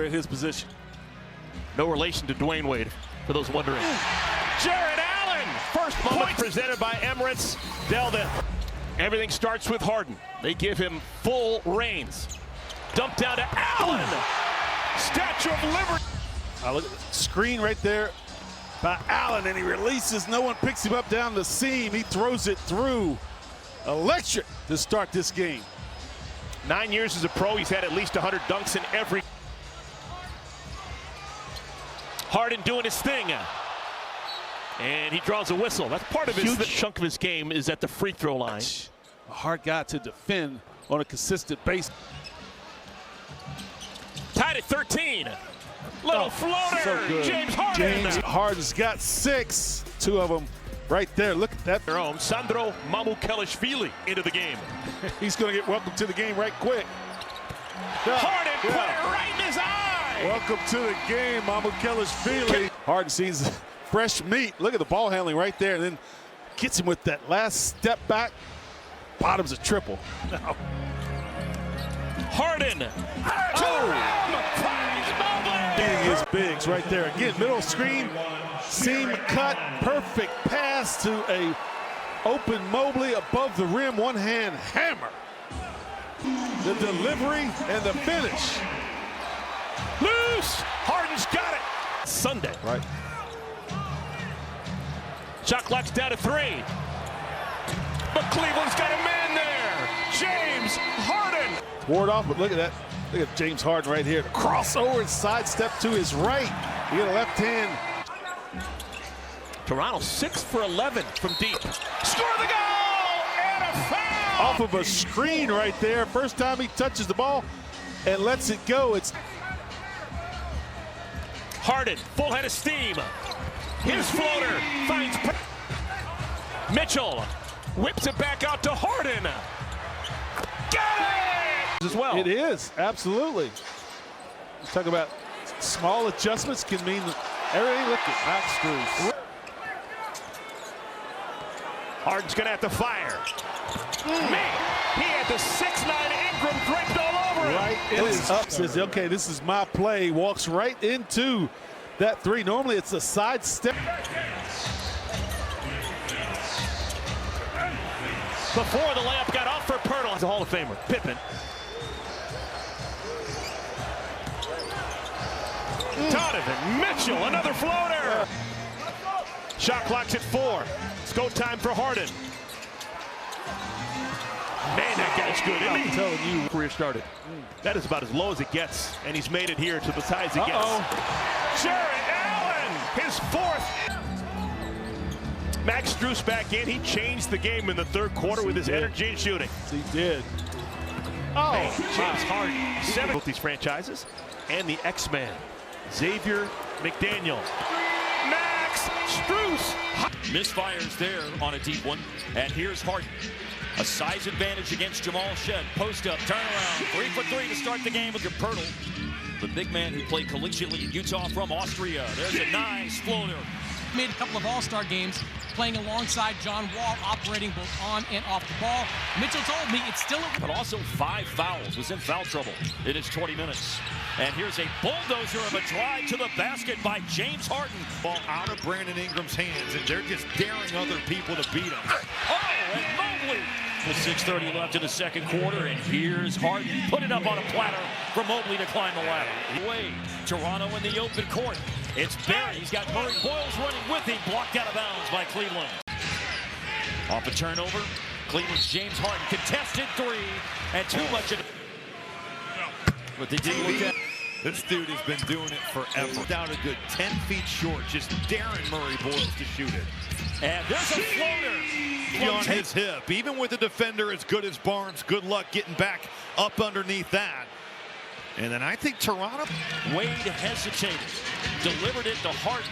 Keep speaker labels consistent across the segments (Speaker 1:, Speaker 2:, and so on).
Speaker 1: floater in his position.
Speaker 2: No relation to Dwayne Wade, for those wondering. Jared Allen! First moment presented by Emirates. Delvin. Everything starts with Harden. They give him full reins. Dump down to Allen! Statue of Liberty!
Speaker 1: Look at the screen right there by Allen, and he releases. No one picks him up down the seam. He throws it through. Electric to start this game.
Speaker 2: 9 years as a pro, he's had at least 100 dunks in every. Harden doing his thing. And he draws a whistle. That's part of his chunk of his game is at the free throw line.
Speaker 1: A hard guy to defend on a consistent basis.
Speaker 2: Tied at 13. Little floater.
Speaker 1: So good.
Speaker 2: James Harden.
Speaker 1: James Harden's got 6. 2 of them right there. Look at that.
Speaker 2: Their own Sandro Mamukelashvili into the game.
Speaker 1: He's going to get welcome to the game right quick.
Speaker 2: Harden put it right in his eye.
Speaker 1: Welcome to the game, Mamukelashvili. Harden sees fresh meat. Look at the ball handling right there, and then gets him with that last step back. Bottoms a triple.
Speaker 2: Harden.
Speaker 1: His bigs right there. Again, middle screen, seam cut, perfect pass to a open Mobley above the rim, one hand hammer. The delivery and the finish.
Speaker 2: Loose. Harden's got it. Sunday.
Speaker 1: Right.
Speaker 2: Shot clock's down to 3. But Cleveland's got a man there. James Harden.
Speaker 1: Ward off, but look at that. Look at James Harden right here. Crossover and sidestep to his right. You get a left hand.
Speaker 2: Toronto 6 for 11 from deep. Score the goal and a foul.
Speaker 1: Off of a screen right there. First time he touches the ball and lets it go. It's
Speaker 2: Harden, full head of steam. His floater finds Mitchell. Whips it back out to Harden. Got it! As well.
Speaker 1: It is, absolutely. You talk about small adjustments can mean everything. Look at back screws.
Speaker 2: Harden's gonna have to fire. Man, he had the 6'9" Ingram draped all over him.
Speaker 1: Right in his up, says, okay, this is my play. Walks right into that 3. Normally it's a side step.
Speaker 2: Before the layup got off for Pirtle. He's a Hall of Famer. Pippen. Donovan Mitchell, another floater. Shot clock's at 4. It's go time for Harden. Man, that guy's good, isn't he?
Speaker 1: I'm telling you.
Speaker 2: Career started. That is about as low as it gets, and he's made it here to as high as it gets. Jared Allen, his 4th. Max Strus back in. He changed the game in the 3rd quarter with his energy and shooting.
Speaker 1: He did.
Speaker 2: Man, James Harden, 7 of these franchises, and the X-Man, Xavier McDaniel. Max Strus.
Speaker 3: Misfires there on a deep one, and here's Harden. A size advantage against Jamal Shed. Post up, turnaround, 3 for 3 to start the game with your Pirtle. The big man who played collegiately in Utah from Austria. There's a nice floater.
Speaker 4: Made a couple of all-star games playing alongside John Wall, operating both on and off the ball. Mitchell told me it's still
Speaker 3: but also 5 fouls, was in foul trouble in his 20 minutes. And here's a bulldozer of a drive to the basket by James Harden.
Speaker 5: Ball out of Brandon Ingram's hands, and they're just daring other people to beat him.
Speaker 3: Oh, and Mobley. With 6:30 left in the 2nd quarter, and here's Harden. Put it up on a platter for Mobley to climb the ladder. Wade, Toronto in the open court. It's Barry. He's got Murray Boyles running with him. Blocked out of bounds by Cleveland. Off a turnover. Cleveland's James Harden. Contested 3. And too much of it. But they didn't look at.
Speaker 5: This dude has been doing it forever. Down a good 10 feet short, just daring Murray Boyles to shoot it.
Speaker 3: And there's a floater.
Speaker 5: On his hip. Even with a defender as good as Barnes, good luck getting back up underneath that. And then I think Toronto.
Speaker 3: Wade hesitated. Delivered it to Harden.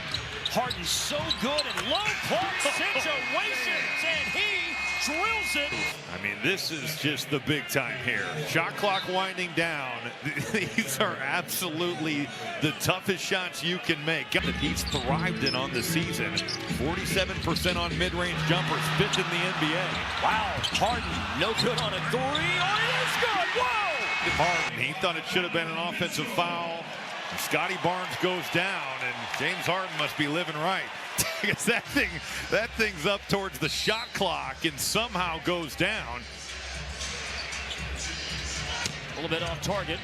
Speaker 3: Harden's so good in low post situations, and he drills it.
Speaker 5: I mean, this is just the big time here. Shot clock winding down. These are absolutely the toughest shots you can make. That he's thrived in on the season. 47% on mid-range jumpers, 5th in the NBA.
Speaker 3: Wow, Harden, no good on a 3. Oh, it is good. Whoa!
Speaker 5: Harden, he thought it should have been an offensive foul. Scotty Barnes goes down, and James Harden must be living right. Because that thing's up towards the shot clock and somehow goes down.
Speaker 3: A little bit off target.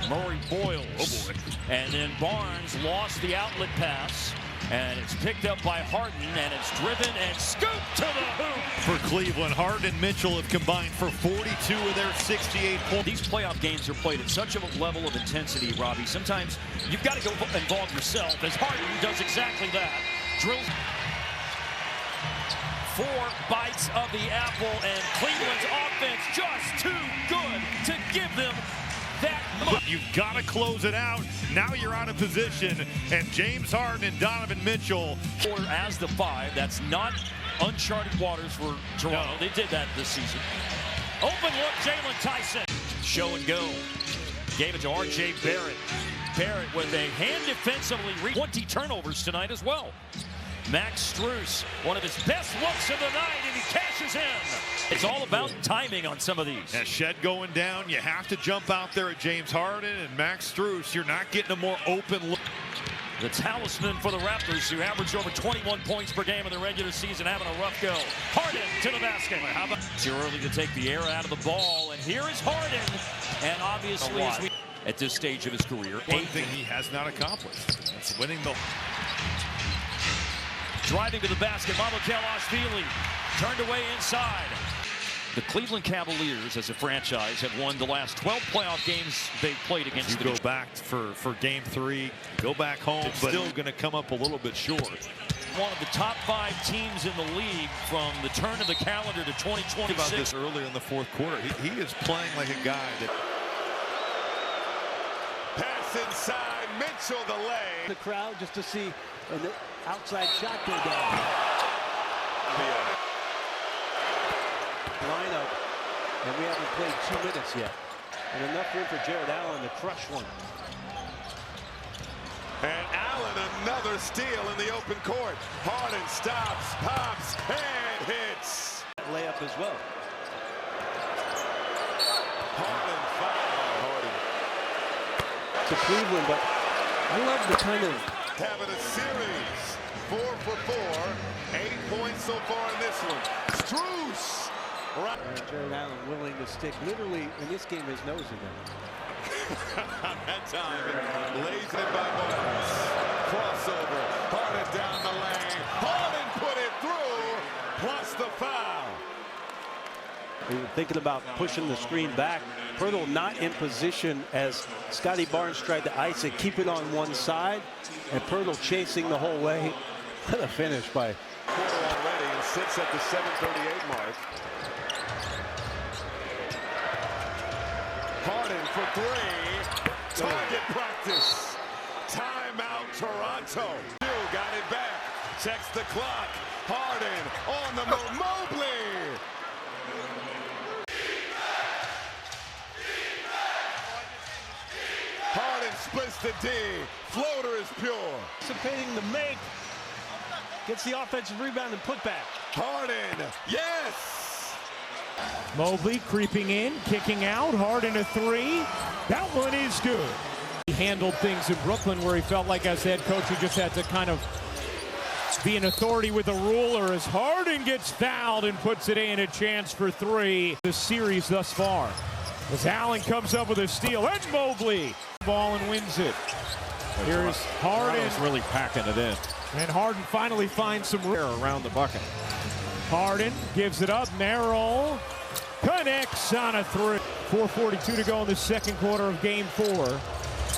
Speaker 3: Murray boils.
Speaker 5: Oh boy.
Speaker 3: And then Barnes lost the outlet pass. And it's picked up by Harden, and it's driven and scooped to the hoop.
Speaker 5: For Cleveland, Harden and Mitchell have combined for 42 of their 68 points.
Speaker 3: These playoff games are played at such a level of intensity, Robbie. Sometimes you've got to go involve yourself, as Harden does exactly that. Drills 4 bites of the apple, and Cleveland's offense just too good to give them that much.
Speaker 5: You've got to close it out. Now you're out of position, and James Harden and Donovan Mitchell.
Speaker 3: As the 5, that's not uncharted waters for Toronto. They did that this season. Open look, Jalen Tyson. Show and go. Gave it to R.J. Barrett. Barrett with a hand defensively. 20 turnovers tonight as well. Max Strus, one of his best looks of the night, and he cashes in. It's all about timing on some of these.
Speaker 5: That shed going down, you have to jump out there at James Harden and Max Strus. You're not getting a more open look.
Speaker 3: The talisman for the Raptors, who averaged over 21 points per game in the regular season, having a rough go. Harden to the basket. How about too early to take the air out of the ball, and here is Harden. And obviously, at this stage of his career,
Speaker 5: One thing he has not accomplished. That's winning the...
Speaker 3: Driving to the basket, Mamoukelashvili turned away inside. The Cleveland Cavaliers, as a franchise, have won the last 12 playoff games they've played against
Speaker 5: You go back for game 3, go back home, but still going to come up a little bit short.
Speaker 3: One of the top 5 teams in the league from the turn of the calendar to 2026.
Speaker 5: About this earlier in the 4th quarter. He is playing like a guy that...
Speaker 1: Pass inside, Mitchell the lay.
Speaker 6: The crowd just to see an outside shot go down. Lineup, and we haven't played 2 minutes yet. And enough room for Jared Allen to crush one.
Speaker 1: And Allen, another steal in the open court. Harden stops, pops, and hits.
Speaker 6: Layup as well.
Speaker 1: Harden foul.
Speaker 6: To Cleveland, but I love the kind of...
Speaker 1: Having a series. 4 for 4. 8 points so far in this one. Strus. Right.
Speaker 6: Jared Allen willing to stick literally in this game his nose in there.
Speaker 1: That time, lays it by Barnes. Crossover. Harden down the lane. Harden put it through. Plus the foul.
Speaker 6: We were thinking about pushing the screen back. Pirtle not in position as Scotty Barnes tried to ice it, keep it on one side, and Pirtle chasing the whole way. What a finish by
Speaker 1: Quarter already and sits at the 7:38 mark. Harden for 3. Target practice. Timeout Toronto. Got it back. Checks the clock. Harden on the move. Mobley. Harden splits the D. Floater is pure.
Speaker 6: anticipating the make. Gets the offensive rebound and put back.
Speaker 1: Harden, yes!
Speaker 7: Mobley creeping in, kicking out. Harden a 3. That one is good. He handled things in Brooklyn where he felt like as head coach he just had to kind of be an authority with a ruler as Harden gets fouled and puts it in, a chance for 3. The series thus far. As Allen comes up with a steal, and Mobley ball and wins it. Here's Harden.
Speaker 2: Really packing it in.
Speaker 7: And Harden finally finds some room
Speaker 2: Around the bucket.
Speaker 7: Harden gives it up. Merrill connects on a 3. 4:42 to go in the second quarter of game 4.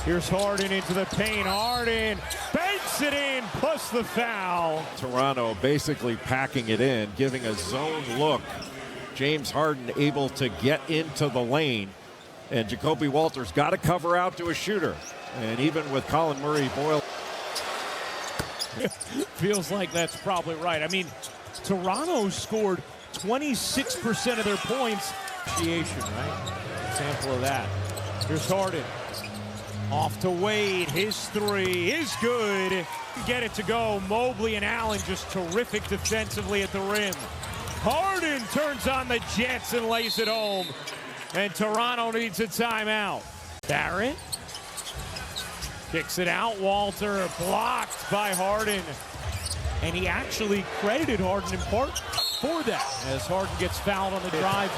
Speaker 7: Here's Harden into the paint. Harden banks it in, plus the foul.
Speaker 8: Toronto basically packing it in, giving a zone look. James Harden able to get into the lane. And Jacoby Walters got to cover out to a shooter. And even with Colin Murray Boyle.
Speaker 7: Feels like that's probably right. I mean, Toronto scored 26% of their points. Appreciation, right? Example of that. Here's Harden. Off to Wade. His 3 is good. Get it to go. Mobley and Allen just terrific defensively at the rim. Harden turns on the Jets and lays it home. And Toronto needs a timeout. Barrett Kicks it out, Walter, blocked by Harden. And he actually credited Harden in part for that, as Harden gets fouled on the drive.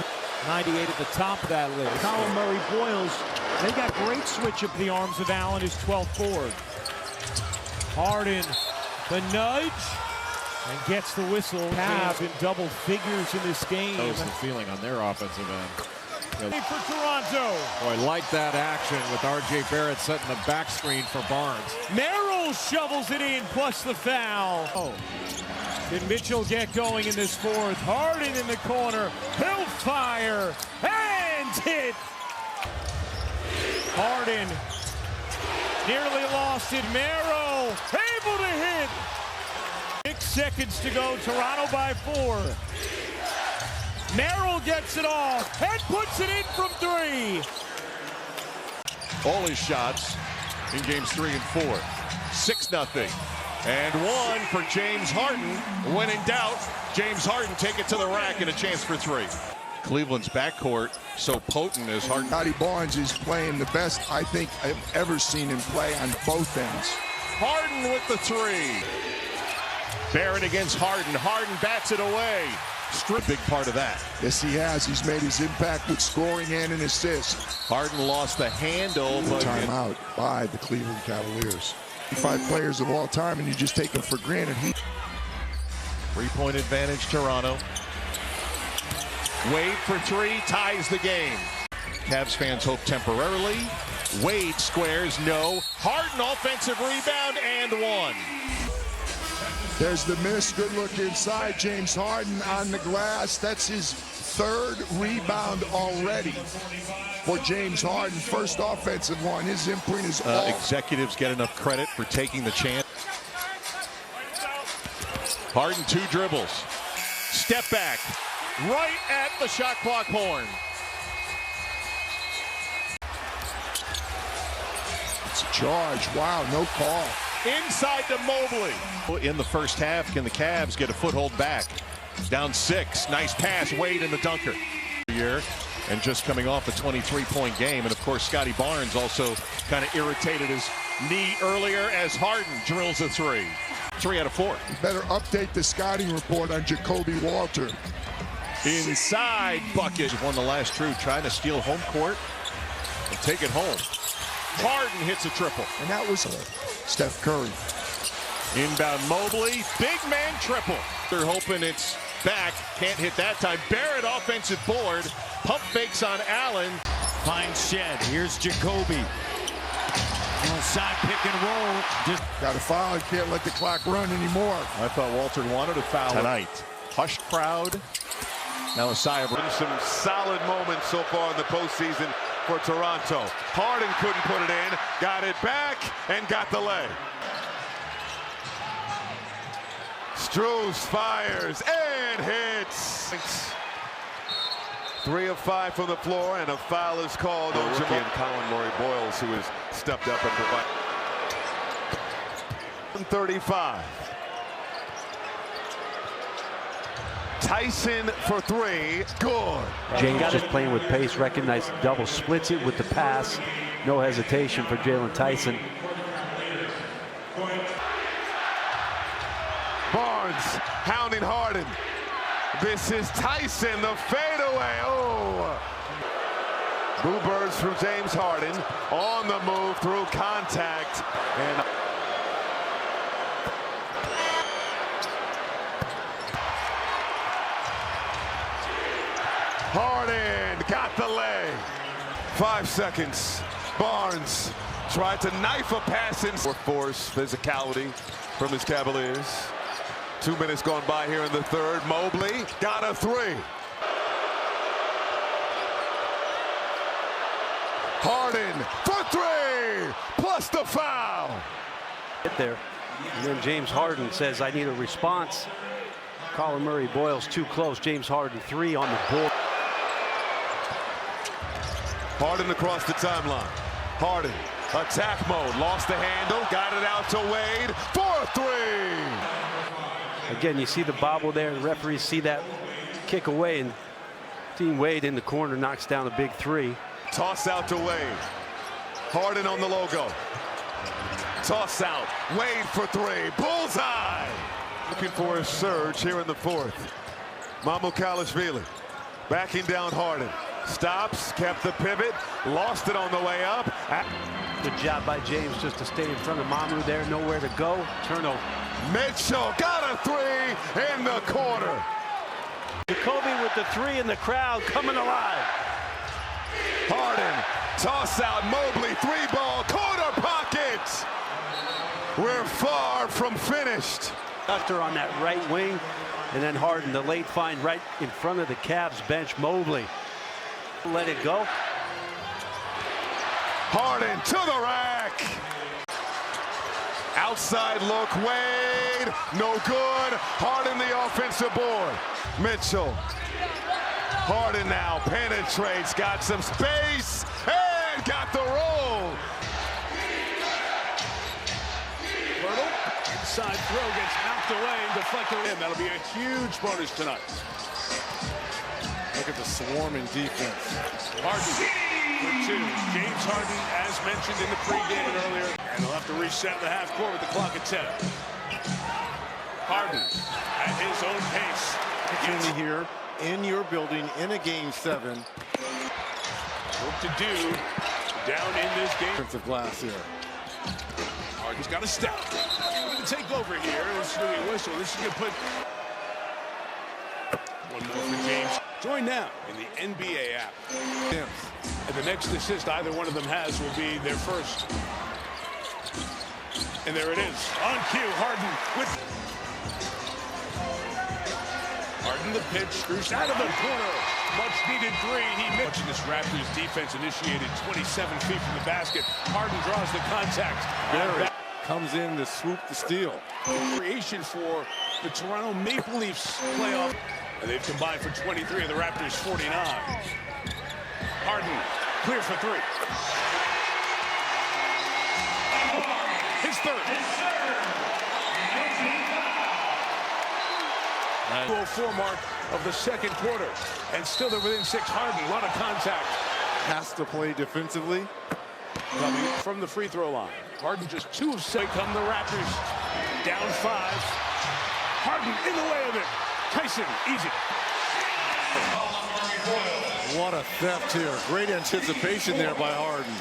Speaker 7: 98 at the top of that list. Colin Murray Boyles, they got great switch up the arms of Allen, his 12th forward. Harden, the nudge, and gets the whistle. Cavs in double figures in this game.
Speaker 8: That was the feeling on their offensive end.
Speaker 7: For Toronto.
Speaker 8: Boy, like that action with R.J. Barrett setting the back screen for Barnes.
Speaker 7: Merrill shovels it in, plus the foul. Oh. Did Mitchell get going in this fourth? Harden in the corner. He'll fire and hit. Harden nearly lost it. Merrill able to hit. 6 seconds to go. Toronto by 4. Merrill gets it off and puts it in from 3.
Speaker 2: All his shots in games 3 and 4. 6-0. And 1 for James Harden. When in doubt, James Harden take it to the rack and a chance for 3. Cleveland's backcourt so potent as Harden.
Speaker 9: Scotty Barnes is playing the best I think I've ever seen him play on both ends.
Speaker 2: Harden with the 3. Barrett against Harden. Harden bats it away. Big part of that.
Speaker 9: Yes, he has. He's made his impact with scoring and an assist.
Speaker 2: Harden lost the handle. But
Speaker 9: timeout by the Cleveland Cavaliers. 5 players of all time, and you just take them for granted.
Speaker 2: 3-point advantage, Toronto. Wade for 3, ties the game. Cavs fans hope temporarily. Wade squares, no. Harden offensive rebound and 1.
Speaker 9: There's the miss. Good look inside. James Harden on the glass. That's his 3rd rebound already for James Harden. First offensive one. His imprint is all.
Speaker 2: Executives get enough credit for taking the chance. Harden 2 dribbles. Step back. Right at the shot clock horn.
Speaker 9: It's a charge. Wow, no call.
Speaker 2: Inside to Mobley. In the first half, can the Cavs get a foothold back? Down 6. Nice pass. Wade in the dunker. And just coming off a 23-point game. And, of course, Scotty Barnes also kind of irritated his knee earlier as Harden drills a 3. 3 out of 4.
Speaker 9: You better update the scouting report on Jacoby Walter.
Speaker 2: Inside bucket. Won the last true, trying to steal home court and take it home. Harden hits a triple.
Speaker 9: And that was Steph Curry.
Speaker 2: Inbound Mobley, big man triple. They're hoping it's back, can't hit that time. Barrett offensive board, pump fakes on Allen.
Speaker 3: Finds Shed, here's Jacoby. Side pick and roll. Just
Speaker 9: got a foul, can't let the clock run anymore.
Speaker 2: I thought Walter wanted a foul tonight. Hushed crowd. Now a sigh of
Speaker 1: some solid moments so far in the postseason for Toronto. Harden couldn't put it in, got it back, and got the lay. Struz fires and hits. 3 of 5 from the floor, and a foul is called on rookie and Colin Murray Boyles, who has stepped up and provided. 35. Tyson for 3, good.
Speaker 6: James is playing with pace, recognized the double, splits it with the pass. No hesitation for Jalen Tyson.
Speaker 1: Barnes hounding Harden. This is Tyson, the fadeaway. Oh! Bluebirds through James Harden. On the move through contact. And Harden got the lay. 5 seconds. Barnes tried to knife a pass in. Force, physicality from his Cavaliers. 2 minutes gone by here in the third. Mobley got a 3. Harden for 3, plus the foul.
Speaker 6: Get there. And then James Harden says, I need a response. Colin Murray Boyles too close. James Harden 3 on the board.
Speaker 1: Harden across the timeline. Harden, attack mode, lost the handle, got it out to Wade for 3.
Speaker 6: Again, you see the bobble there. The referees see that kick away, and Team Wade in the corner knocks down a big 3.
Speaker 1: Toss out to Wade. Harden on the logo. Toss out. Wade for three. Bullseye. Looking for a surge here in the fourth. Mamukelashvili backing down Harden. Stops, kept the pivot, lost it on the way up.
Speaker 6: Good job by James just to stay in front of Mamu there. Nowhere to go. Turnover.
Speaker 1: Mitchell got a three in the corner.
Speaker 6: Jacoby with the three in the crowd coming alive.
Speaker 1: Harden, toss out, Mobley, three ball, corner pocket. We're far from finished.
Speaker 6: Custer on that right wing, and then Harden, the late find right in front of the Cavs bench. Mobley, let it go.
Speaker 1: Harden to the rack. Outside look, Wade, no good. Harden the offensive board. Mitchell, Harden now penetrates, got some space, and got the roll.
Speaker 10: Inside throw gets knocked away and deflected in. That'll be a huge bonus tonight. Look at the swarming defense. Harden for two. James Harden, as mentioned in the pregame and earlier, and they'll have to reset the half court with the clock at 10. Harden at his own pace.
Speaker 11: Opportunity here in your building in a game 7.
Speaker 10: Work to do down in this game.
Speaker 11: Defensive glass here.
Speaker 10: Harden's got a step. Take over here. This is going to be a whistle. This is going to put one more for James. Join now in the NBA app. And the next assist either one of them has will be their first. And there it is. On cue, Harden with Harden the pitch. Screws out of the corner. Much needed three. He missed. This Raptors defense initiated 27 feet from the basket. Harden draws the contact.
Speaker 11: Comes in to swoop the steal.
Speaker 10: Creation for the Toronto Maple Leafs playoff. And they've combined for 23 of the Raptors' 49. Harden clear for three. His third. 2:04 mark of the second quarter. And still they're within 6. Harden, a lot of contact.
Speaker 11: Has to play defensively.
Speaker 10: Coming from the free throw line. Harden just 2 of 6. Come the Raptors down 5. Harden in the way of it. Tyson, easy.
Speaker 11: What a theft here. Great anticipation there by Harden.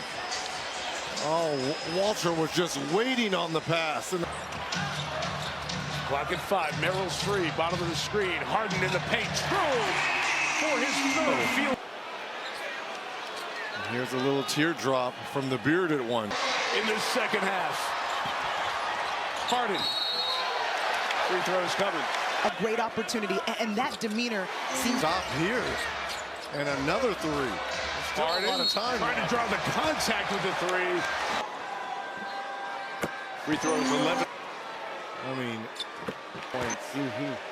Speaker 11: Oh, Walter was just waiting on the pass.
Speaker 10: Clock at 5. Merrill's free. Bottom of the screen. Harden in the paint. True for his third field.
Speaker 11: Here's a little teardrop from the bearded one.
Speaker 10: In the second half. Harden. Free throws coming.
Speaker 12: A great opportunity, and that demeanor seems...
Speaker 11: Stop here. And another three. Still
Speaker 10: Harden
Speaker 11: a lot of time.
Speaker 10: trying to draw the contact with the three. Free throws 11.
Speaker 11: I mean, points.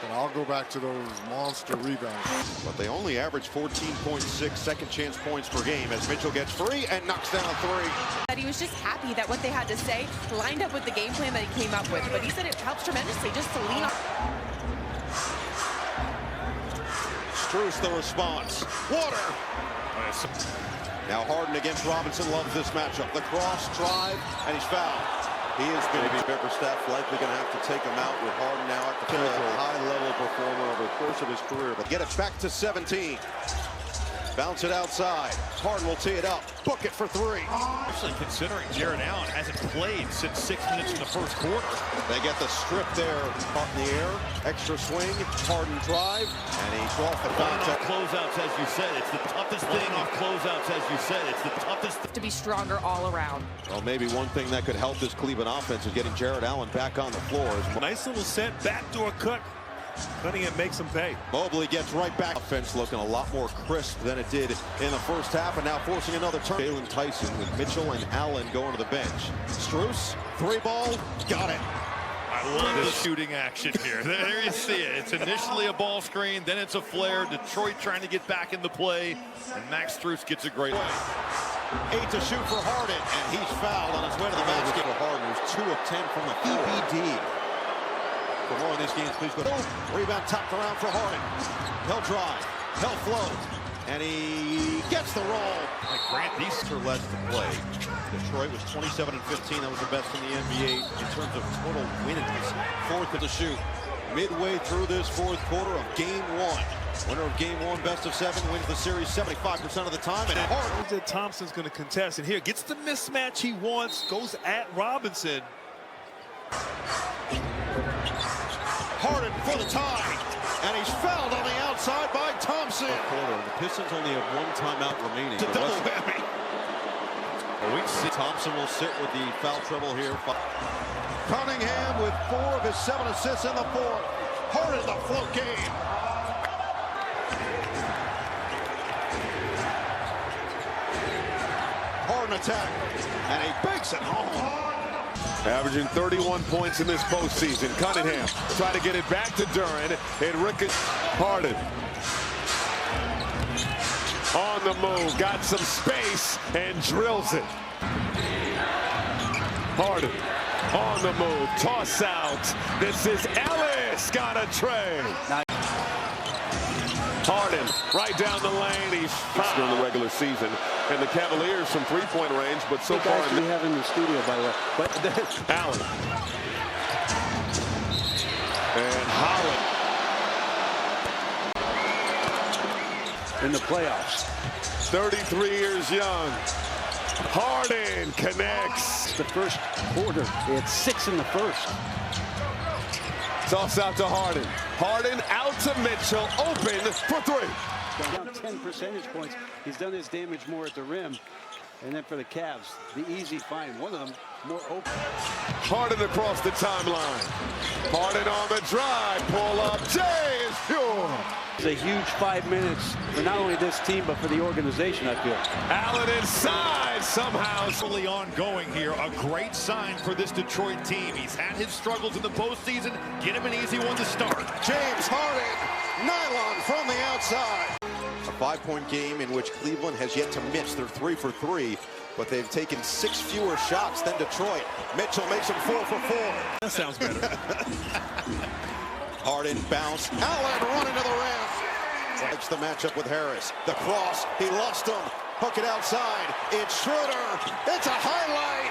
Speaker 11: But I'll go back to those monster rebounds.
Speaker 13: But they only average 14.6 second chance points per game as Mitchell gets free and knocks down a three.
Speaker 14: That he was just happy that what they had to say lined up with the game plan that he came up with. But he said it helps tremendously just to lean on.
Speaker 13: Strus the response. Water. Now Harden against Robinson loves this matchup. The cross drive, and he's fouled. He is going to be Bickerstaff likely going to have to take him out with Harden now at the high-level performer over the course of his career. But get it back to 17. Bounce it outside. Harden will tee it up. Book it for three.
Speaker 5: Actually, considering Jared Allen hasn't played since 6 minutes in the first quarter.
Speaker 13: They get the strip there, caught in the air. Extra swing. Harden drive, and he's off the contact.
Speaker 5: Closeouts, as you said, it's the toughest thing off closeouts, as you said. It's the toughest.
Speaker 14: To be stronger all around.
Speaker 13: Well, maybe one thing that could help this Cleveland offense is getting Jared Allen back on the floor.
Speaker 10: Nice little set, backdoor cut. Cunningham makes him pay.
Speaker 13: Mobley gets right back. Offense looking a lot more crisp than it did in the first half, and now forcing another turn. Jalen Tyson with Mitchell and Allen going to the bench. Strus, three ball, got it.
Speaker 5: I love this shooting action here. There you see it. It's initially a ball screen, then it's a flare. Detroit trying to get back into play, and Max Strus gets a great play.
Speaker 13: 8 to shoot for Harden, and he's fouled on his way to the basket. For Harden, who's 2 of 10 from the EBD. For more of these games, please go. Rebound tapped around for Harden. He'll drive. He'll flow. And he gets the roll.
Speaker 5: Like Grant, these are less to play.
Speaker 13: Detroit was 27-15. That was the best in the NBA in terms of total wins. Fourth of the shoot. Midway through this fourth quarter of Game 1. Winner of Game 1, best of 7, wins the series 75% of the time. And Harden.
Speaker 5: Thompson's going to contest, and here gets the mismatch he wants. Goes at Robinson.
Speaker 13: Harden for the tie. And he's fouled on the outside by Thompson. The Pistons only have one timeout remaining. It's a double whammy. We see Thompson will sit with the foul trouble here. Cunningham with 4 of his 7 assists in the fourth. Harden the float game. Harden attack. And he banks it home.
Speaker 10: Averaging 31 points in this postseason. Cunningham trying to get it back to Duran. And Harden on the move. Got some space and drills it. Harden on the move. Toss out. This is Ellis. Got a tray. Harden right down the lane. He's during the regular season. And the Cavaliers from three-point range, but so far
Speaker 6: we have in the studio, by the way. But
Speaker 10: Allen and Holland
Speaker 6: in the playoffs.
Speaker 10: 33 years young. Harden connects.
Speaker 6: The first quarter, they had 6 in the first.
Speaker 10: Toss out to Harden. Harden out to Mitchell, open for 3.
Speaker 6: Down 10 percentage points. He's done his damage more at the rim. And then for the Cavs, the easy find. One of them more open.
Speaker 10: Harden across the timeline. Harden on the drive. Pull up. Jay is pure.
Speaker 6: It's a huge 5 minutes for not only this team, but for the organization, I feel.
Speaker 10: Allen inside somehow.
Speaker 5: Fully ongoing here. A great sign for this Detroit team. He's had his struggles in the postseason. Get him an easy one to start.
Speaker 13: James Harden, nylon from the outside. A 5-point game in which Cleveland has yet to miss. They're 3 for 3, but they've taken 6 fewer shots than Detroit. Mitchell makes them 4 for 4.
Speaker 5: That sounds better.
Speaker 13: Harden bounce. Allen running to the rim. Likes the matchup with Harris. The cross. He lost him. Hook it outside. It's Schroeder. It's a highlight.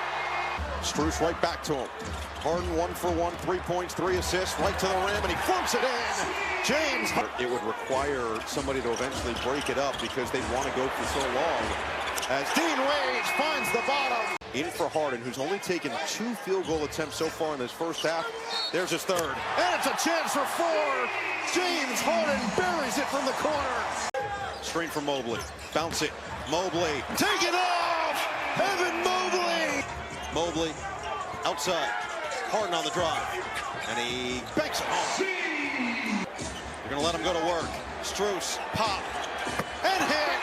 Speaker 13: Strus right back to him. Harden 1 for 1, 3 points, 3 assists, right to the rim, and he floats it in. James. It would require somebody to eventually break it up because they'd want to go for so long. As Dean Wade finds the bottom. In for Harden, who's only taken 2 field goal attempts so far in this first half. There's his third. And it's a chance for 4. James Harden buries it from the corner. Screen for Mobley. Bounce it. Mobley. Take it off! Evan Mobley! Mobley outside. Harden on the drive. And he banks it home. They're going to let him go to work. Strus, pop, and hit.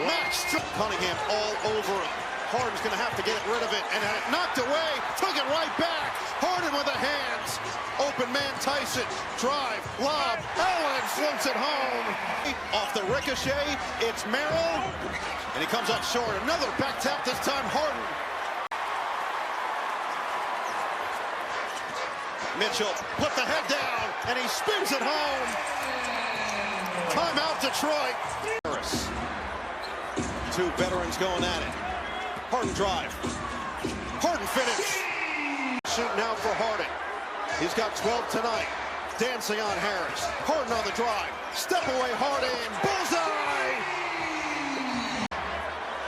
Speaker 13: Max Cunningham all over him. Harden's going to have to get rid of it. And had it knocked away. Took it right back. Harden with the hands. Open man Tyson. Drive. Lob. Allen floats it home. Off the ricochet. It's Merrill. And he comes up short. Another back tap, this time Harden. Mitchell put the head down, and he spins it home. Timeout, Detroit. Harris. 2 veterans going at it. Harden drive. Harden finish. Shoot now for Harden. He's got 12 tonight. Dancing on Harris. Harden on the drive. Step away Harden. Bullseye!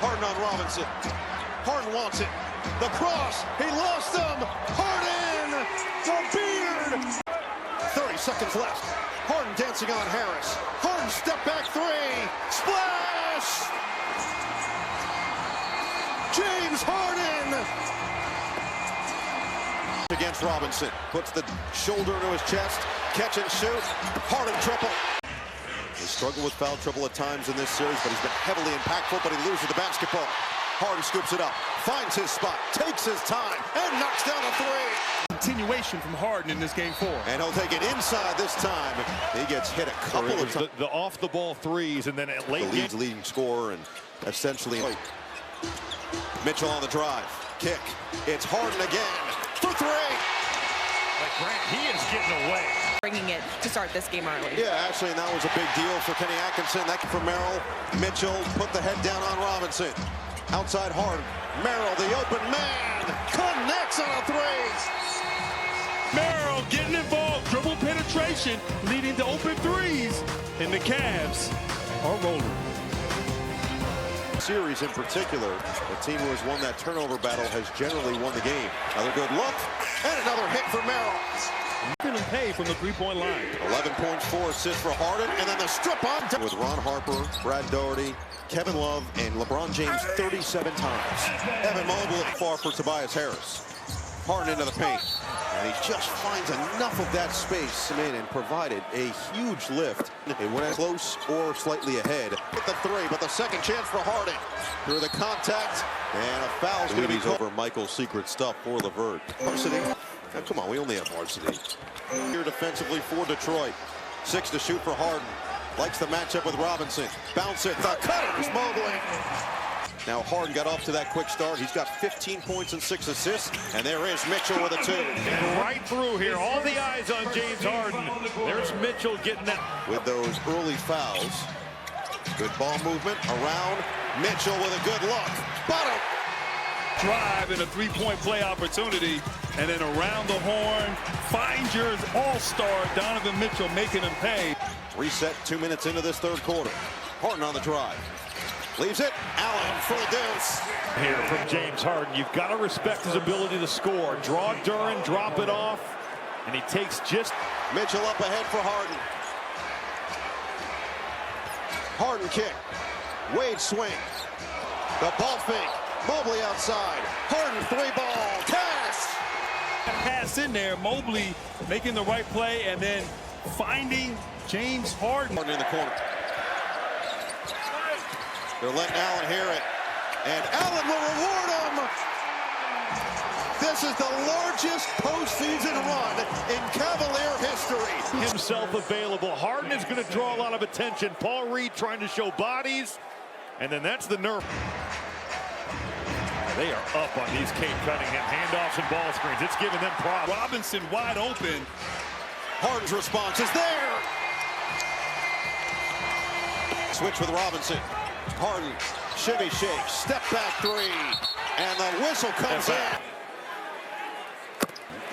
Speaker 13: Harden on Robinson. Harden wants it. The cross. He lost him. Harden! The beard! 30 seconds left. Harden dancing on Harris. Harden step back 3. Splash! James Harden! Against Robinson. Puts the shoulder into his chest. Catch and shoot. Harden triple. He struggled with foul trouble at times in this series, but he's been heavily impactful, but he loses the basketball. Harden scoops it up, finds his spot, takes his time, and knocks down a 3.
Speaker 5: Continuation from Harden in this game 4.
Speaker 13: And he'll take it inside this time. He gets hit a couple of times.
Speaker 5: The off-the-ball threes, and then at late
Speaker 13: the leading scorer, and essentially Mitchell on the drive. Kick. It's Harden again for 3.
Speaker 3: Like Grant, he is getting away.
Speaker 14: bringing it to start this game early.
Speaker 13: Yeah, actually, and that was a big deal for Kenny Atkinson. That for Merrill. Mitchell put the head down on Robinson. Outside Harden. Merrill, the open man, connects on a three.
Speaker 10: Merrill getting involved, dribble penetration, leading to open threes, and the Cavs are rolling.
Speaker 13: Series in particular, the team who has won that turnover battle has generally won the game. Another good look, and another hit for Merrill.
Speaker 10: Feeling pay from the three-point line.
Speaker 13: 11 points, 4 assists for Harden, and then the strip on with Ron Harper, Brad Doherty, Kevin Love, and LeBron James 37 times. Evan Mobley far for Tobias Harris. Harden into the paint, and he just finds enough of that space and provided a huge lift. It went close or slightly ahead with the three, but the second chance for Harden through the contact, and a foul's going to be over Michael's secret stuff for LeVert. Varsity. Now, come on, we only have varsity. Here defensively for Detroit. 6 to shoot for Harden. Likes the matchup with Robinson. Bounce it. The cutters, Mobley. Now Harden got off to that quick start. He's got 15 points and 6 assists. And there is Mitchell with a 2.
Speaker 5: And right through here, all the eyes on James Harden. There's Mitchell getting that.
Speaker 13: With those early fouls. Good ball movement around. Mitchell with a good look. Bottom.
Speaker 10: Drive and a three-point play opportunity, and then around the horn, finds your all-star Donovan Mitchell, making him pay.
Speaker 13: Reset 2 minutes into this third quarter. Harden on the drive. Leaves it. Allen for the deuce.
Speaker 5: Here from James Harden. You've got to respect his ability to score. Draw Duren, drop it off, and he takes just...
Speaker 13: Mitchell up ahead for Harden. Harden kick. Wade swing. The ball fake. Mobley outside. Harden 3-ball. Pass.
Speaker 10: Pass in there. Mobley making the right play and then finding James Harden.
Speaker 13: Harden in the corner. They're letting Allen hear it. And Allen will reward him. This is the largest postseason run in Cavalier history.
Speaker 5: Himself available. Harden is going to draw a lot of attention. Paul Reed trying to show bodies. And then that's the nerve. They are up on these Kate Cunningham handoffs and ball screens. It's giving them problems.
Speaker 10: Robinson wide open.
Speaker 13: Harden's response is there. Switch with Robinson. Harden, shimmy shake, step back 3, and the whistle comes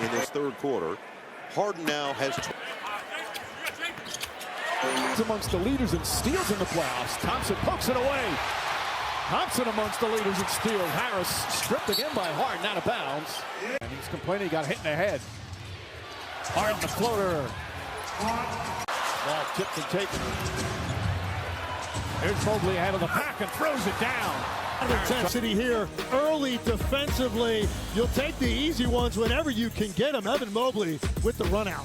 Speaker 13: in this third quarter. Harden now has
Speaker 7: amongst the leaders in steals in the playoffs. Thompson pokes it away. Thompson amongst the leaders in steals. Harris stripped again by Harden, out of bounds. And he's complaining he got hit in the head. Harden the floater. Ball tipped and taken. Here's Mobley out of the pack and throws it down.
Speaker 15: Intensity here early defensively. You'll take the easy ones whenever you can get them. Evan Mobley with the run out.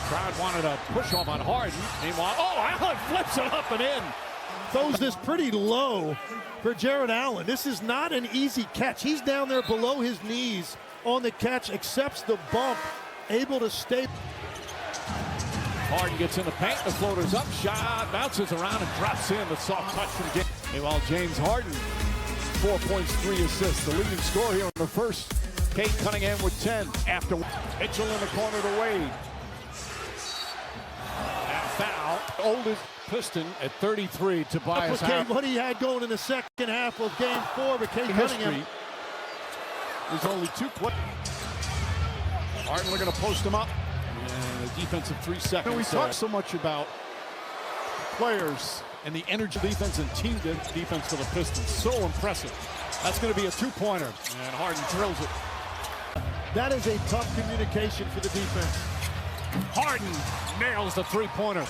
Speaker 7: Crowd wanted a push off on Harden. Meanwhile, Allen flips it up and in.
Speaker 15: Throws this pretty low for Jared Allen. This is not an easy catch. He's down there below his knees on the catch, accepts the bump, able to stay.
Speaker 7: Harden gets in the paint, the floater's up, shot, bounces around and drops in. The soft touch from James. Meanwhile, James Harden, 4 points, 3 assists. The leading scorer here in the first. Kate Cunningham with 10 after Mitchell in the corner to Wade. And foul. Oldest Piston at 33, Tobias Harris.
Speaker 15: What he had going in the second half of game 4, but Kate Cunningham.
Speaker 7: There's only 2 plays. Harden looking to post him up. And the defensive 3 seconds.
Speaker 15: We talk so much about
Speaker 7: players and the energy defense and team defense for the Pistons. So impressive. That's going to be a 2-pointer. And Harden drills it.
Speaker 15: That is a tough communication for the defense.
Speaker 7: Harden nails the 3-pointer.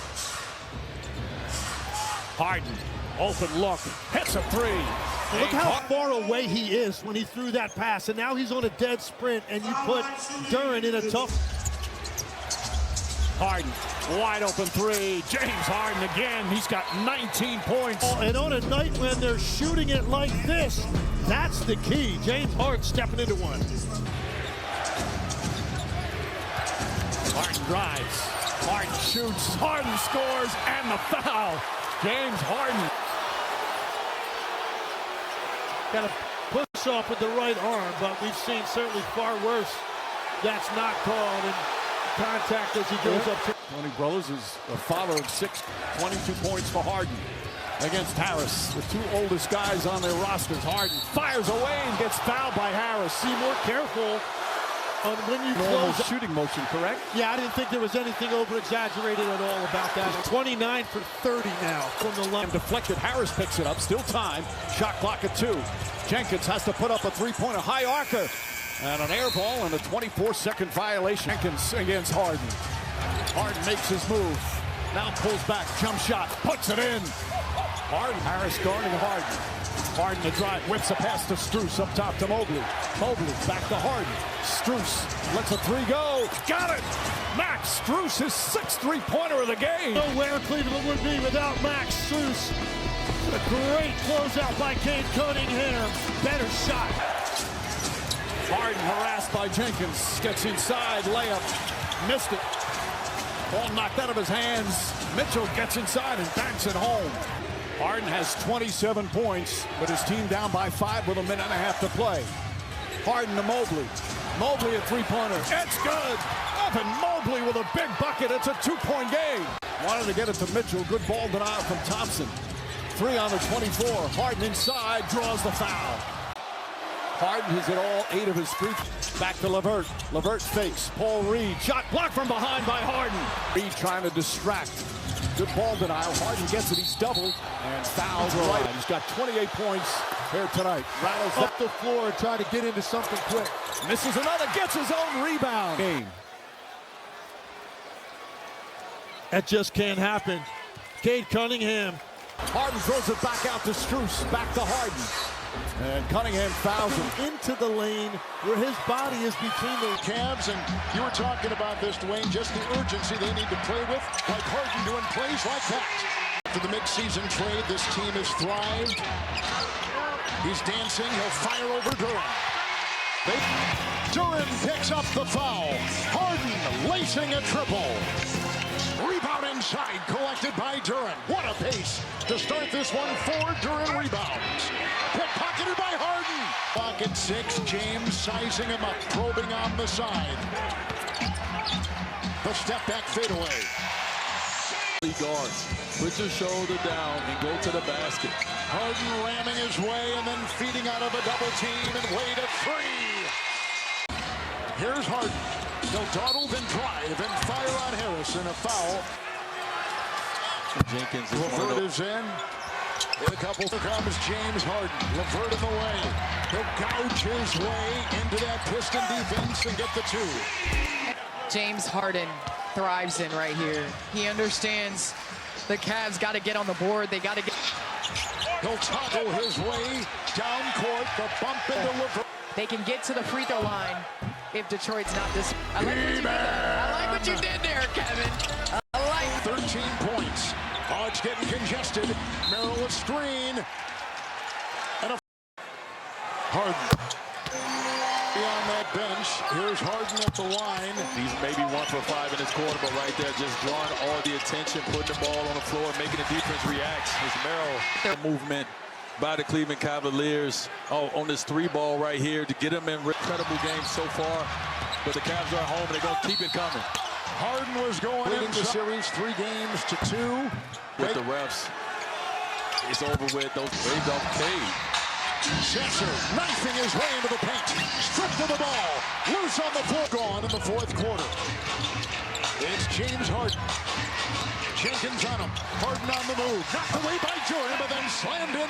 Speaker 7: Harden, open look, hits a 3.
Speaker 15: Look how far away he is when he threw that pass. And now he's on a dead sprint, and you put Duren in a tough.
Speaker 7: Harden, wide open 3. James Harden again. He's got 19 points.
Speaker 15: And on a night when they're shooting it like this, that's the key. James Harden stepping into one.
Speaker 7: Harden drives. Harden shoots. Harden scores. And the foul. James Harden.
Speaker 15: Got to push off with the right arm, but we've seen certainly far worse. That's not called, and contact as he goes up to.
Speaker 7: Tony Brothers is a father of 6, 22 points for Harden against Harris. The two oldest guys on their rosters. Harden fires away and gets fouled by Harris.
Speaker 15: Be more careful on when you
Speaker 7: Normal
Speaker 15: close.
Speaker 7: shooting motion, correct?
Speaker 15: Yeah, I didn't think there was anything over-exaggerated at all about that. 29 for 30 now from the line.
Speaker 7: Deflected. Harris picks it up. Still time. Shot clock at 2. Jenkins has to put up a three-pointer. High arcer. And an air ball and a 24-second violation. Jenkins against Harden. Harden makes his move. Now pulls back. Jump shot. Puts it in. Harden. Harris guarding Harden. Harden the drive. Whips a pass to Strus up top to Mobley. Mobley back to Harden. Strus lets a 3 go. Got it. Max Strus, his 6th three-pointer of the game.
Speaker 15: Where Cleveland would be without Max Strus. A great closeout by Cade Cunningham. Better shot.
Speaker 7: Harden harassed by Jenkins. Gets inside. Layup. Missed it. Ball knocked out of his hands. Mitchell gets inside and banks it home. Harden has 27 points, but his team down by 5 with a minute and a half to play. Harden to Mobley. Mobley a three-pointer. It's good. Evan Mobley with a big bucket. It's a 2-point game. Wanted to get it to Mitchell. Good ball denial from Thompson. 3 on the 24. Harden inside. Draws the foul. Harden has hit all 8 of his free. Back to LeVert. LeVert fakes. Paul Reed. Shot blocked from behind by Harden. Reed trying to distract. Good ball denial. Harden gets it. He's doubled and fouled right. He's got 28 points here tonight. Rattles
Speaker 15: Up the floor and try to get into something quick.
Speaker 7: Misses another. Gets his own rebound. Game.
Speaker 15: That just can't happen. Cade Cunningham.
Speaker 7: Harden throws it back out to Strus. Back to Harden. And Cunningham fouls him.
Speaker 15: Into the lane where his body is between the
Speaker 16: Cavs, and you were talking about this, Dwayne, just the urgency they need to play with, like Harden doing plays like that. After the mid-season trade, this team has thrived. He's dancing. He'll fire over Durant. Durant picks up the foul. Harden lacing a triple. Rebound inside, collected by Durant. What a pace to start this one for Durant rebounds. Pickpocketed by Harden. Clock at 6, James sizing him up, probing on the side. The step back fadeaway.
Speaker 11: Guards, put your shoulder down and go to the basket.
Speaker 16: Harden ramming his way and then feeding out of a double team and Wade at 3. Here's Harden. He'll dawdle, then drive, and fire on Harris, and a foul.
Speaker 11: Jenkins
Speaker 16: LeVert is in. In a couple, here comes James Harden. LeVert in the way. He'll gouge his way into that Piston defense and get the 2.
Speaker 12: James Harden thrives in right here. He understands the Cavs got to get on the board. They got to get.
Speaker 16: He'll toggle his way down court. The bump into LeVert.
Speaker 12: They can get to the free throw line if Detroit's not this. I like what you did there. I like what you did there, Kevin. I like
Speaker 16: 13 points. Hodge getting congested. Merrill a screen. And a Harden. On that bench. Here's Harden at the line.
Speaker 11: He's maybe 1 for 5 in this quarter, but right there just drawing all the attention, putting the ball on the floor, making the defense react. His Merrill movement by the Cleveland Cavaliers on this 3-ball right here to get them in incredible game so far. But the Cavs are at home and they're going to keep it coming.
Speaker 16: Harden was going into the series 3 games to 2.
Speaker 11: With the refs, it's over with. Those waved off Cade.
Speaker 16: Sensor knifing his way into the paint. Stripped of the ball. Loose on the floor. Gone in the 4th quarter. It's James Harden. Jenkins on him. Harden on the move. Knocked away by Jordan, but then slammed in.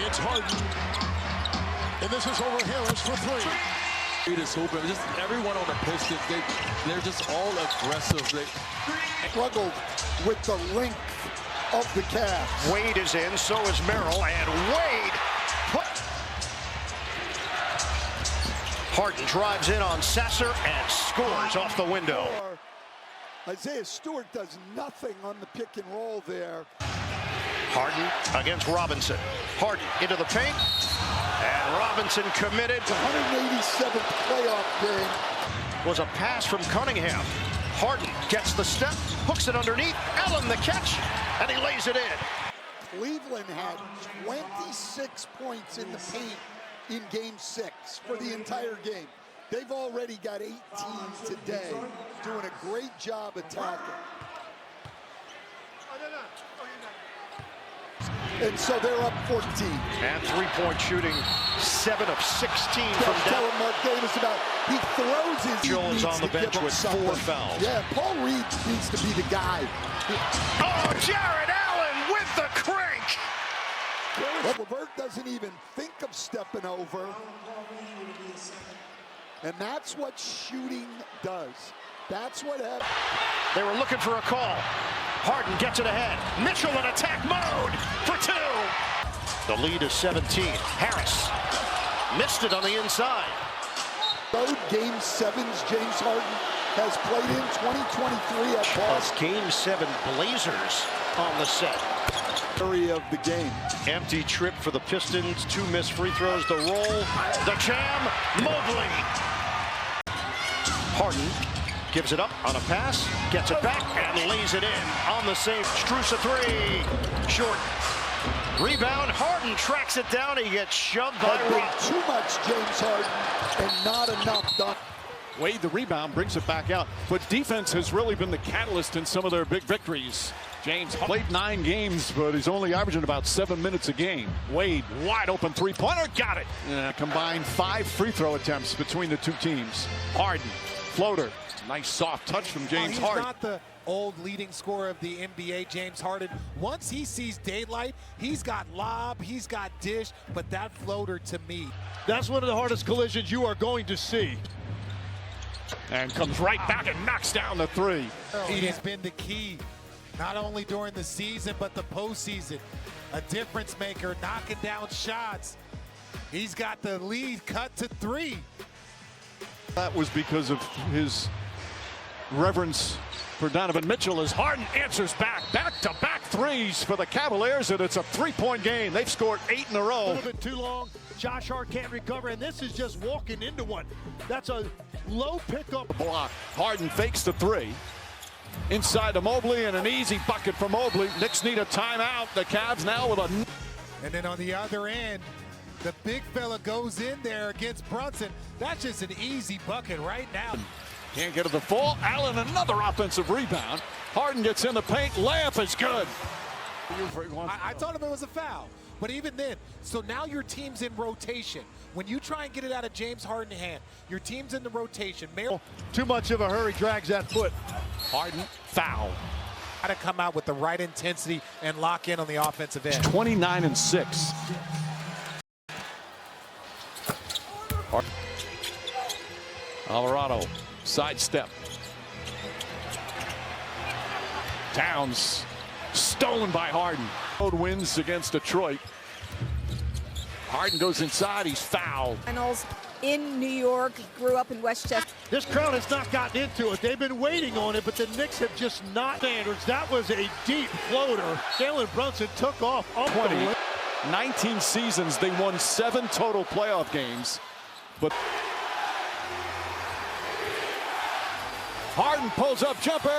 Speaker 16: It's Harden. And this is over Harris for 3.
Speaker 11: Just everyone on the Pistons, they're just all aggressive. They
Speaker 9: struggled with the length of the Cavs.
Speaker 13: Wade is in, so is Merrill, and Wade Harden drives in on Sasser and scores off the window.
Speaker 9: Isaiah Stewart does nothing on the pick and roll there.
Speaker 13: Harden against Robinson. Harden into the paint, and Robinson committed.
Speaker 9: 187th playoff game.
Speaker 13: Was a pass from Cunningham. Harden gets the step, hooks it underneath. Allen the catch, and he lays it in.
Speaker 17: Cleveland had 26 points in the paint in Game 6 for the entire game. They've already got 18 today, doing a great job attacking. And so they're up 14.
Speaker 18: And three-point shooting, 7 of 16 from down.
Speaker 17: Telling Mark Davis about he throws his.
Speaker 18: Jones on the bench with 4 fouls.
Speaker 17: Yeah, Paul Reed needs to be the guy.
Speaker 18: Oh, Jared Allen with the crank.
Speaker 17: LeVert doesn't even think of stepping over. And that's what shooting does. That's what happens.
Speaker 18: They were looking for a call. Harden gets it ahead. Mitchell in attack mode for 2. The lead is 17. Harris missed it on the inside.
Speaker 17: Road Game 7's James Harden has played in 2023 at Boston.
Speaker 18: Game 7 Blazers on the set.
Speaker 17: Area of the game.
Speaker 18: Empty trip for the Pistons. 2 missed free throws. The roll. The jam. Mobley. Harden gives it up on a pass, gets it back, and lays it in on the save. Strus a 3. Short. Rebound. Harden tracks it down. He gets shoved by Rob.
Speaker 17: Too much James Harden and not enough done.
Speaker 1: Wade the rebound, brings it back out. But defense has really been the catalyst in some of their big victories. James played 9 games, but he's only averaging about 7 minutes a game. Wade, wide open three-pointer, got it. Combined 5 free throw attempts between the two teams. Harden, floater, nice soft touch from James Harden.
Speaker 19: He's not the old leading scorer of the NBA, James Harden. Once he sees daylight, he's got lob, he's got dish, but that floater to me.
Speaker 15: That's one of the hardest collisions you are going to see.
Speaker 1: And comes right back and knocks down the 3.
Speaker 19: He has been the key, not only during the season, but the postseason. A difference maker, knocking down shots. He's got the lead cut to 3.
Speaker 1: That was because of his reverence for Donovan Mitchell as Harden answers back-to-back threes for the Cavaliers, and it's a 3-point game. They've scored 8 in a row.
Speaker 15: A little bit too long. Josh Hart can't recover, and this is just walking into one. That's a low pickup
Speaker 1: block. Harden fakes the 3. Inside to Mobley, and an easy bucket for Mobley. Knicks need a timeout. The Cavs now with a...
Speaker 19: And then on the other end, the big fella goes in there against Brunson. That's just an easy bucket right now.
Speaker 1: Can't get to the full. Allen, another offensive rebound. Harden gets in the paint. Layup is good.
Speaker 19: I told him it was a foul. But even then, so now your team's in rotation. When you try and get it out of James Harden's hand, your team's in the rotation.
Speaker 15: Too much of a hurry, drags that foot.
Speaker 1: Harden, foul.
Speaker 19: Got to come out with the right intensity and lock in on the offensive end.
Speaker 1: 29-6. Colorado, sidestep. Towns, stolen by Harden. Road wins against Detroit. Harden goes inside, he's fouled.
Speaker 20: Finals in New York, grew up in Westchester.
Speaker 15: This crowd has not gotten into it. They've been waiting on it, but the Knicks have just not standards. That was a deep floater. Jalen Brunson took off.
Speaker 1: 19 seasons, they won 7 total playoff games. But Harden pulls up, jumper,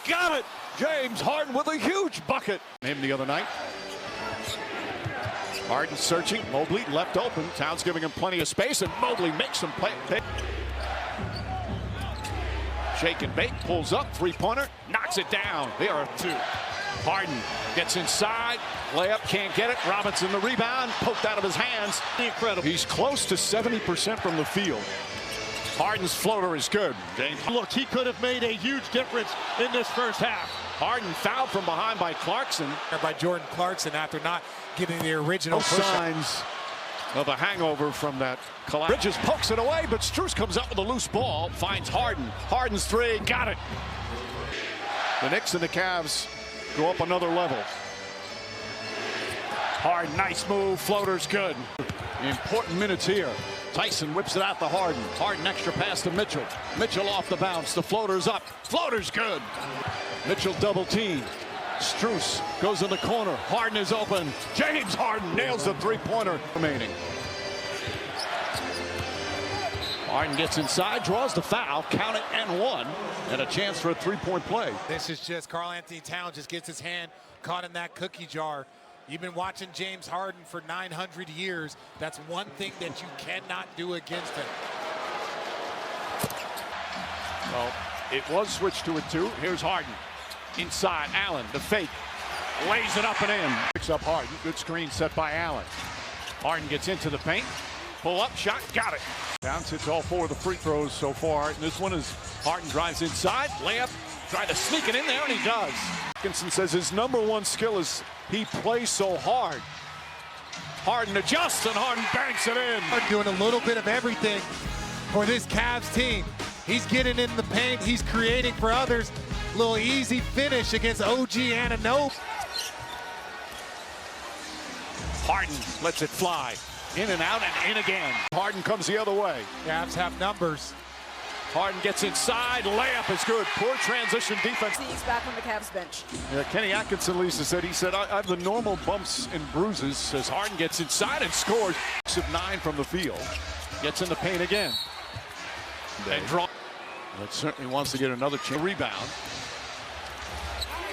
Speaker 1: got it! James Harden with a huge bucket. Him the other night. Harden searching, Mobley left open. Towns giving him plenty of space, and Mobley makes him play. Shake and bake, pulls up, three-pointer, knocks it down. They are 2. Harden gets inside, layup, can't get it. Robinson the rebound, poked out of his hands. Incredible. He's close to 70% from the field. Harden's floater is good. James.
Speaker 15: Look, he could have made a huge difference in this first half.
Speaker 1: Harden fouled from behind by Clarkson.
Speaker 19: By Jordan Clarkson after not getting the original
Speaker 1: signs of a hangover from that collapse. Bridges pokes it away, but Strus comes up with a loose ball, finds Harden. Harden's 3, got it. The Knicks and the Cavs go up another level. Harden, nice move, floater's good. Important minutes here. Tyson whips it out to Harden. Harden extra pass to Mitchell. Mitchell off the bounce. The floater's up. Floater's good. Mitchell double team. Strus goes in the corner. Harden is open. James Harden nails the three-pointer remaining. Harden gets inside, draws the foul, count it and 1, and a chance for a 3-point play.
Speaker 19: This is just Karl-Anthony Towns just gets his hand caught in that cookie jar. You've been watching James Harden for 900 years. That's one thing that you cannot do against him.
Speaker 2: Well, it was switched to a 2. Here's Harden. Inside, Allen, the fake. Lays it up and in. Picks up Harden. Good screen set by Allen. Harden gets into the paint. Pull up, shot, got it. Towns hits all 4 of the free throws so far. And this one is Harden drives inside, layup, trying to sneak it in there, and he does. Dickinson says his #1 skill is he plays so hard. Harden adjusts, and Harden banks it in.
Speaker 19: Doing a little bit of everything for this Cavs team. He's getting in the paint. He's creating for others. Little easy finish against OG Anunoby.
Speaker 2: Harden lets it fly. In and out and in again. Harden comes the other way.
Speaker 19: Cavs have numbers.
Speaker 2: Harden gets inside. Layup is good. Poor transition defense.
Speaker 20: He's back on the Cavs bench.
Speaker 2: Yeah, Kenny Atkinson, Lisa said, I have the normal bumps and bruises as Harden gets inside and scores. 9 from the field. Gets in the paint again. And draw. That certainly wants to get another chance. Rebound.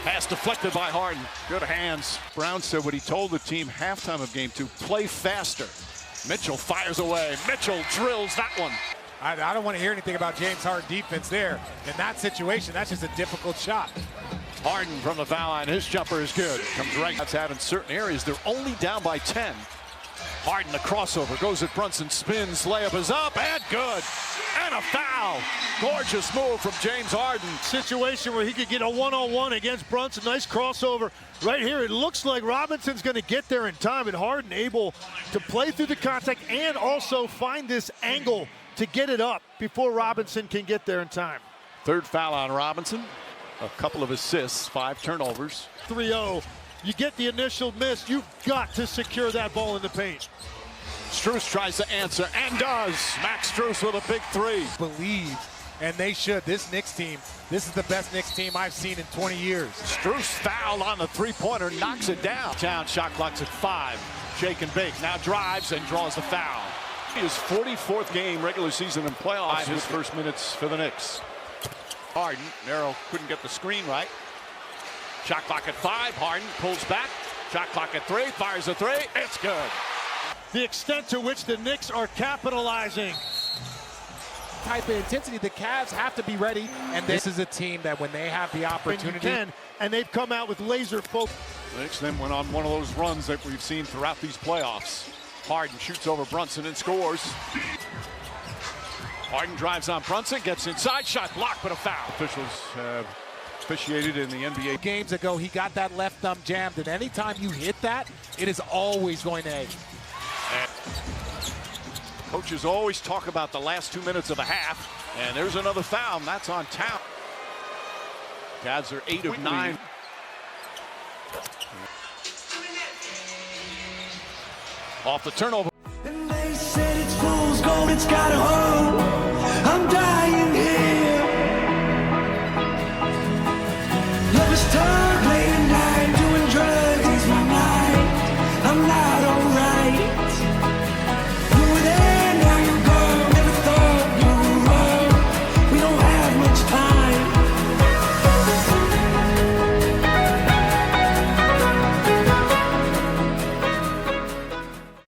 Speaker 2: Pass deflected by Harden. Good hands. Brown said what he told the team halftime of game 2, play faster. Mitchell fires away. Mitchell drills that one.
Speaker 19: I don't want to hear anything about James Harden defense there. In that situation, that's just a difficult shot.
Speaker 2: Harden from the foul line. His jumper is good. Comes right. That's out in certain areas. They're only down by 10. Harden, the crossover, goes at Brunson, spins, layup is up, and good. And a foul. Gorgeous move from James Harden.
Speaker 15: Situation where he could get a one-on-one against Brunson. Nice crossover right here. It looks like Robinson's going to get there in time, and Harden able to play through the contact and also find this angle to get it up before Robinson can get there in time.
Speaker 2: 3rd foul on Robinson. A couple of assists, 5 turnovers.
Speaker 15: 3-0. You get the initial miss, you've got to secure that ball in the paint.
Speaker 2: Strus tries to answer and does. Max Strus with a big 3.
Speaker 19: Believe, and they should. This Knicks team, this is the best Knicks team I've seen in 20 years.
Speaker 2: Strus fouled on the 3-pointer, knocks it down. Town shot clock's at 5. Shake and bake, now drives and draws the foul. His 44th game regular season and playoffs. His first minutes for the Knicks. Harden, Merrill couldn't get the screen right. Shot clock at 5. Harden pulls back. Shot clock at 3. Fires a 3. It's good.
Speaker 15: The extent to which the Knicks are capitalizing.
Speaker 19: Type of intensity, the Cavs have to be ready. And this is a team that when they have the opportunity.
Speaker 15: And they've come out with laser focus.
Speaker 2: The Knicks then went on one of those runs that we've seen throughout these playoffs. Harden shoots over Brunson and scores. Harden drives on Brunson, gets inside, shot blocked, but a foul. Officials have officiated in the NBA.
Speaker 19: Games ago, he got that left thumb jammed, and anytime you hit that, it is always going to ache.
Speaker 2: Coaches always talk about the last 2 minutes of a half, and there's another foul, and that's on Town. Cavs are 8 of 9. Off the turnover.
Speaker 21: And they said it's fool's gold, it's gotta hold.